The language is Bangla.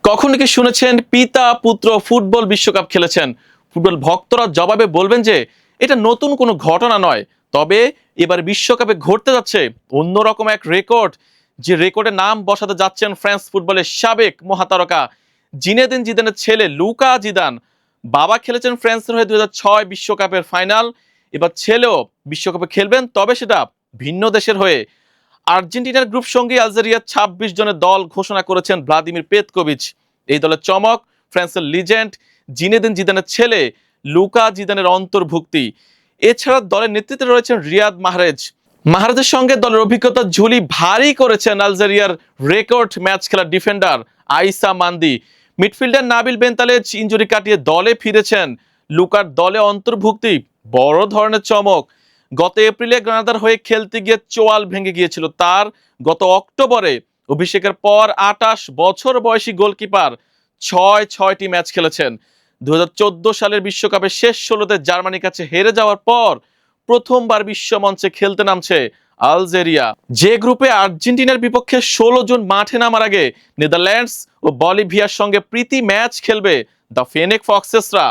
কখনো কি শুনেছেন পিতা পুত্র ফুটবল বিশ্বকাপ খেলেছেন? ফুটবল ভক্তরা জবাবে বলবেন যে এটা নতুন কোনো ঘটনা নয়। তবে এবার বিশ্বকাপে ঘটতে যাচ্ছে অন্যরকম এক রেকর্ড, যে রেকর্ডে নাম বসাতে যাচ্ছেন ফ্রান্স ফুটবলের সাবেক মহাতারকা জিনেদিন জিদানের ছেলে লুকা জিদান। বাবা খেলেছেন ফ্রান্সের হয়ে 2006 বিশ্বকাপের ফাইনাল। এবার ছেলেও বিশ্বকাপে খেলবেন, তবে সেটা ভিন্ন দেশের হয়ে। আর্জেন্টিনার গ্রুপ সঙ্গী আলজেরিয়ার 26 জনের দল ঘোষণা করেছেন ভ্লাদিমির পেতকোভিচ। এই দলের চমক ফ্রান্সের লিজেন্ড জিনেদিন জিদানের ছেলে লুকা জিদানের অন্তর্ভুক্তি। এছাড়া দলের নেতৃত্বে রয়েছেন রিয়াদ মাহরেজ। মাহরেজের সঙ্গে দলের অভিজ্ঞতা ঝুলি ভারী করেছেন আলজেরিয়ার রেকর্ড ম্যাচ খেলা ডিফেন্ডার আইসা মান্দি। মিডফিল্ডার নাবিল বেনতালেজ ইনজুরি কাটিয়ে দলে ফিরেছেন। লুকার দলে অন্তর্ভুক্তি বড় ধরনের চমক। গত এপ্রিলে গ্রানাদার হয়ে খেলতে গিয়ে চোয়াল ভেঙে গিয়েছিল তার। গত অক্টোবরে অভিষেকের পর 28 বছর বয়সী গোলকিপার ছয়টি ম্যাচ খেলেছেন। 2014 সালের বিশ্বকাপে শেষ 16তে জার্মানির কাছে হেরে যাওয়ার পর প্রথমবার বিশ্ব মঞ্চে খেলতে নামছে আলজেরিয়া। যে গ্রুপে আর্জেন্টিনার বিপক্ষে 16 জুন মাঠে নামার আগে নেদারল্যান্ডস ও বলিভিয়ার সঙ্গে প্রীতি ম্যাচ খেলবে দ্য ফেনেক ফক্সেসরা।